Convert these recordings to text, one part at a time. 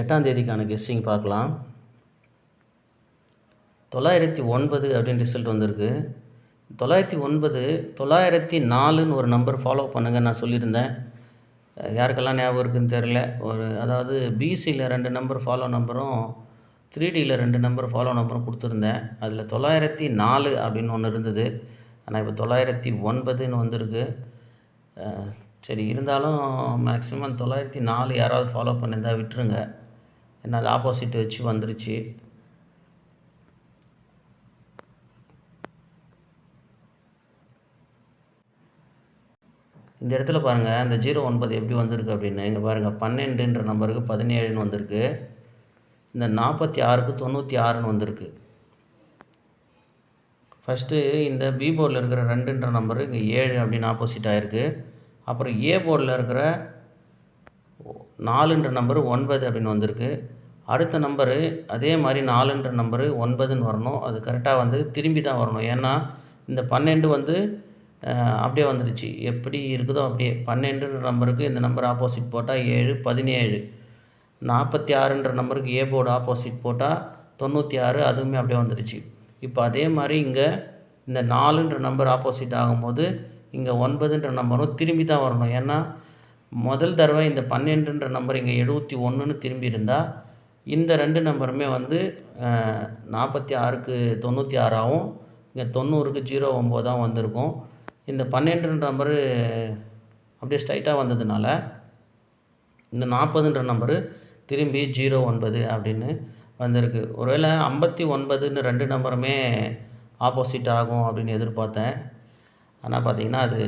8ஆம் தேதிக்கான கெஸ்ஸிங் பார்க்கலாம். 909 அப்படின்னு ரிசல்ட் வந்திருக்கு. 909 904ன்னு ஒரு நம்பர் ஃபாலோ பண்ணுங்கள் நான் சொல்லியிருந்தேன். யாருக்கெல்லாம் ஞாபகம் இருக்குதுன்னு தெரில. அதாவது பிசியில் 2 நம்பர் ஃபாலோ நம்பரும் 3Dயில் 2 நம்பர் ஃபாலோ நம்பரும் கொடுத்துருந்தேன். அதில் 904 அப்படின்னு ஒன்று இருந்தது. ஆனால் இப்போ 909ன்னு வந்திருக்கு. சரி, இருந்தாலும் மேக்ஸிமம் 904 யாராவது ஃபாலோ பண்ணியிருந்தா விட்டுருங்க. ஏன்னா அது ஆப்போசிட் வச்சு வந்துருச்சு. இந்த இடத்துல பாருங்கள், இந்த 09 எப்படி வந்திருக்கு அப்படின்னு. இங்கே பாருங்கள், 12ன்ற நம்பருக்கு 17ன்னு வந்திருக்கு. இந்த 46க்கு 96ன்னு வந்திருக்கு. ஃபஸ்ட்டு இந்த பி போர்டில் இருக்கிற 2ன்ற நம்பரு இங்கே 7 அப்படின்னு ஆப்போசிட் ஆகிருக்கு. அப்புறம் ஏ போர்டில் இருக்கிற 4ன்ற நம்பரு 9 அப்படின்னு வந்திருக்கு. அடுத்த நம்பரு அதே மாதிரி 4ன்ற நம்பரு 9ன்னு வரணும். அது கரெக்டாக வந்து திரும்பி தான் வரணும். ஏன்னா இந்த 12 வந்து அப்படியே வந்துடுச்சு. எப்படி இருக்குதோ அப்படியே 12ன்ற நம்பருக்கு இந்த நம்பர் ஆப்போசிட் போட்டால் 7, 17. 46ன்ற நம்பருக்கு ஏ போர்டு ஆப்போசிட் போட்டால் 96, அதுவுமே அப்படியே வந்துடுச்சு. இப்போ அதே மாதிரி இங்கே இந்த 4ன்ற நம்பர் ஆப்போசிட் ஆகும்போது இங்கே 9ன்ற நம்பரும் திரும்பி தான் வரணும். ஏன்னா முதல் தடவை இந்த 12ன்ற நம்பர் இங்கே 71ன்னு திரும்பி இருந்தால் இந்த 2 நம்பருமே வந்து 46க்கு 96ஆகவும் இங்கே 90க்கு 09 வந்திருக்கும். இந்த 12ன்ற நம்பரு அப்படியே ஸ்ட்ரைட்டாக வந்ததுனால இந்த 40ன்ற நம்பரு திரும்பி 09 அப்படின்னு வந்திருக்கு. ஒருவேளை 59ன்னு 2 நம்பருமே ஆப்போசிட் ஆகும் அப்படின்னு எதிர்பார்த்தேன். ஆனால் பார்த்திங்கன்னா அது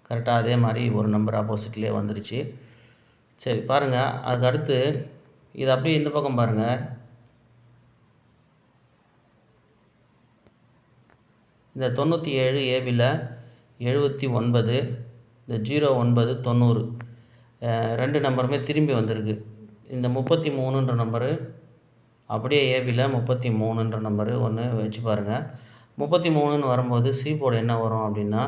கரெக்டாக அதே மாதிரி ஒரு நம்பர் ஆப்போசிட்லேயே வந்துடுச்சு. சரி பாருங்கள், அதுக்கு அடுத்து இது அப்படியே இந்த பக்கம் பாருங்கள். இந்த 97 ஏபியில் 79, இந்த 09 90 2 நம்பருமே திரும்பி வந்திருக்கு. இந்த 33ன்ற நம்பரு அப்படியே ஏபியில் 33ன்ற நம்பரு ஒன்று வச்சு பாருங்கள். 33ன்னு வரும்போது சி போர்டு என்ன வரும் அப்படின்னா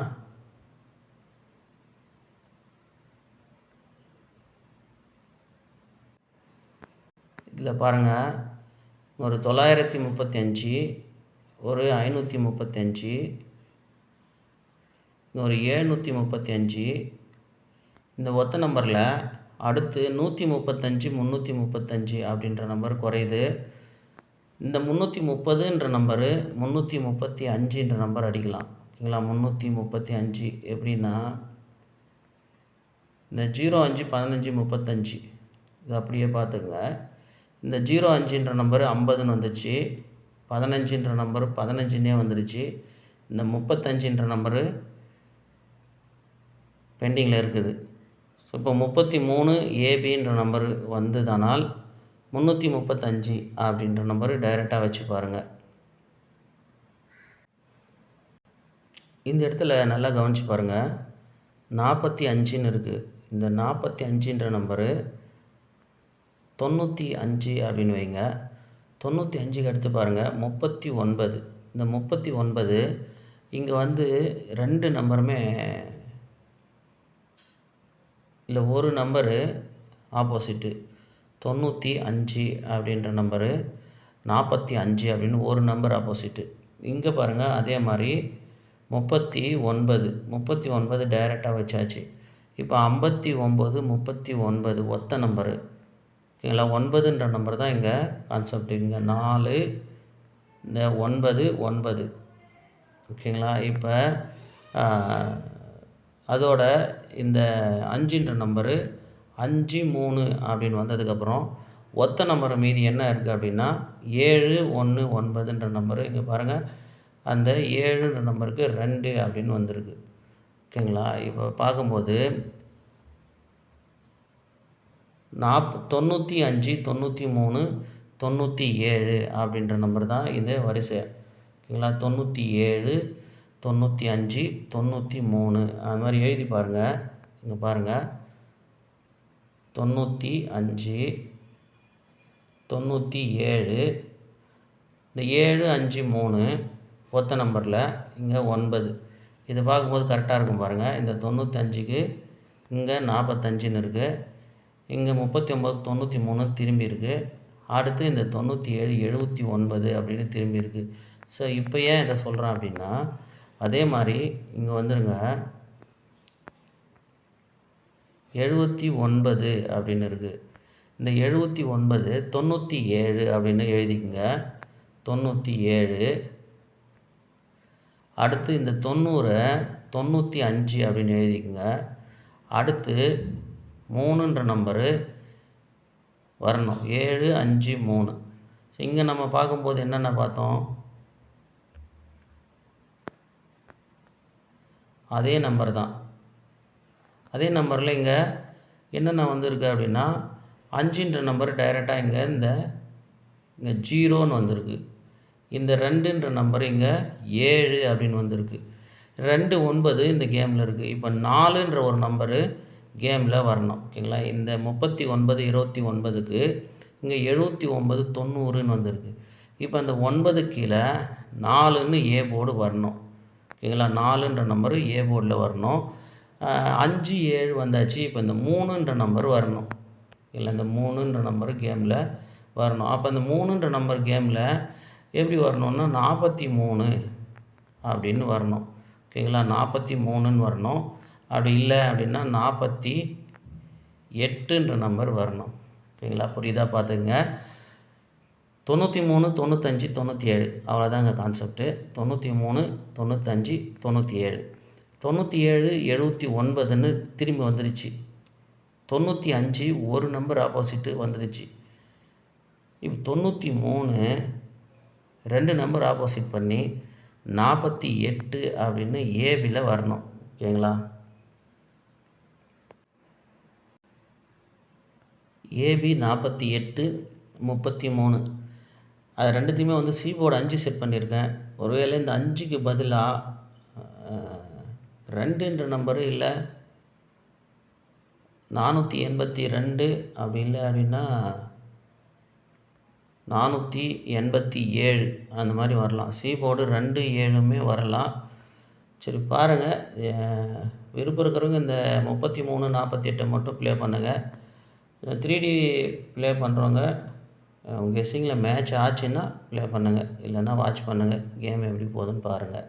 இதில் பாருங்கள், ஒரு 935, ஒரு 535, ஒரு 735. இந்த ஒத்த நம்பரில் அடுத்து 135, 335 அப்படின்ற நம்பர் குறையுது. இந்த 330ன்ற நம்பரு 335ன்ற நம்பர் அடிக்கலாம். ஓகேங்களா? 335 எப்படின்னா இந்த 05, 15, 35 இது அப்படியே பார்த்துங்க. இந்த 05ன்ற நம்பரு 50ன்னு வந்துச்சு. 15ன்ற நம்பரு 15ன்னே வந்துடுச்சு. இந்த 35ன்ற நம்பரு பெண்டிங்கில் இருக்குது. ஸோ இப்போ 33 ஏபின்ற நம்பரு வந்ததானால் 335 அப்படின்ற நம்பரு டைரெக்டாக வச்சு பாருங்கள். இந்த இடத்துல நல்லா கவனித்து பாருங்கள், 45ன்னு இருக்குது. இந்த 45ன்ற நம்பரு 95 அப்படின்னு வைங்க. 95க்கு அடுத்து பாருங்கள் 39. இந்த 39 இங்கே வந்து 2 நம்பருமே இல்லை, ஒரு நம்பரு ஆப்போசிட்டு 95 அப்படின்ற நம்பரு 45 அப்படின்னு ஒரு நம்பர் ஆப்போசிட்டு. இங்கே பாருங்கள் அதே மாதிரி 39 டைரெக்டாக வச்சாச்சு. இப்போ 59, 39 ஒத்த நம்பரு. ஓகேங்களா? 9ன்ற நம்பர் தான் இங்கே கான்செப்ட். இங்கே 4, இந்த 9, 9. ஓகேங்களா? இப்போ அதோட இந்த 5ன்ற நம்பரு 5, 3 அப்படின்னு வந்ததுக்கப்புறம் ஒத்த நம்பர் மீதி என்ன இருக்குது அப்படின்னா 7, 1, 9ன்ற நம்பரு. இங்கே பாருங்கள், அந்த 7ன்ற நம்பருக்கு 2 அப்படின்னு வந்திருக்கு. ஓகேங்களா? இப்போ பார்க்கும்போது 95, 93, 97 அப்படின்ற நம்பர் தான் இது வரிசை. ஓகேங்களா? 97, 95, 93 அது மாதிரி எழுதி பாருங்கள். இங்கே பாருங்கள், 95, 97, இந்த 7, 5, 3 ஒத்த நம்பரில் இங்கே 9. இதை பார்க்கும்போது கரெக்டாக இருக்கும் பாருங்கள். இந்த 95க்கு இங்கே 45ன்னு இருக்குது. இங்கே 39 93 திரும்பி இருக்குது. அடுத்து இந்த 97 79 அப்படின்னு திரும்பி இருக்குது. ஸோ இப்போ ஏன் இதை சொல்கிறேன் அப்படின்னா, அதே மாதிரி இங்கே வந்துருங்க 79 அப்படின்னு இருக்குது. இந்த 79 97 அப்படின்னு எழுதிக்கங்க. 97. அடுத்து இந்த 90 95 அப்படின்னு எழுதிக்கங்க. அடுத்து 3ன்ற நம்பரு வரணும். 7 5 3. ஸோ இங்கே நம்ம பார்க்கும்போது என்னென்ன பார்த்தோம், அதே நம்பர் தான். அதே நம்பரில் இங்கே என்னென்ன வந்திருக்கு அப்படின்னா 5ன்ற நம்பர் டைரெக்டாக இங்கே இங்கே 0ன்னு வந்திருக்கு. இந்த 2ன்ற நம்பர் இங்கே 7 அப்படின்னு வந்திருக்கு. 2 9 இந்த கேமில் இருக்குது. இப்போ 4ன்ற ஒரு நம்பரு கேமில் வரணும். ஓகேங்களா. இந்த 39 29க்கு இங்கே 79 90ன்னு வந்திருக்கு. இப்போ அந்த 9 கீழே 4ன்னு ஏ போர்டு வரணும். ஓகேங்களா. 4ன்ற நம்பரு ஏ போர்டில் வரணும். 5 7 வந்தாச்சு. இப்போ இந்த 3ன்ற நம்பர் வரணும். இல்லை, இந்த 3ன்ற நம்பரு கேமில் வரணும். அப்போ இந்த 3ன்ற நம்பர் கேமில் எப்படி வரணும்னா 43 அப்படின்னு வரணும். ஓகேங்களா. 43ன்னு வரணும். அப்படி இல்லை அப்படின்னா 48ன்ற நம்பர் வரணும். ஓகேங்களா. புரியுதா பார்த்துக்குங்க. 93 95 97 அவ்வளோதாங்க கான்செப்ட்டு. 93 95 97. 97 79ன்னு திரும்பி வந்துருச்சு. 95 ஒரு நம்பர் ஆப்போசிட்டு வந்துருச்சு. இப்போ 93 2 நம்பர் ஆப்போசிட் பண்ணி 48 அப்படின்னு ஏபியில் வரணும். ஓகேங்களா. ஏபி 48 33. அது ரெண்டுத்தையுமே வந்து சி போர்டு 5 செட் பண்ணியிருக்கேன். ஒருவேளை இந்த 5க்கு பதிலாக 2ன்ற நம்பரு இல்லை 482 அப்படி இல்லை அப்படின்னா 487 அந்த மாதிரி வரலாம். சி போர்டு 2 7மே வரலாம். சரி பாருங்கள். விருப்பம் இருக்கிறவங்க இந்த 33 48 மட்டும் ப்ளே பண்ணுங்கள். 3D ப்ளே பண்ணுறவங்க கெஸ்ஸிங்கில் மேட்ச் ஆச்சுன்னா ப்ளே பண்ணுங்கள். இல்லைன்னா வாட்ச் பண்ணுங்கள். கேம் எப்படி போகுதுன்னு பாருங்கள்.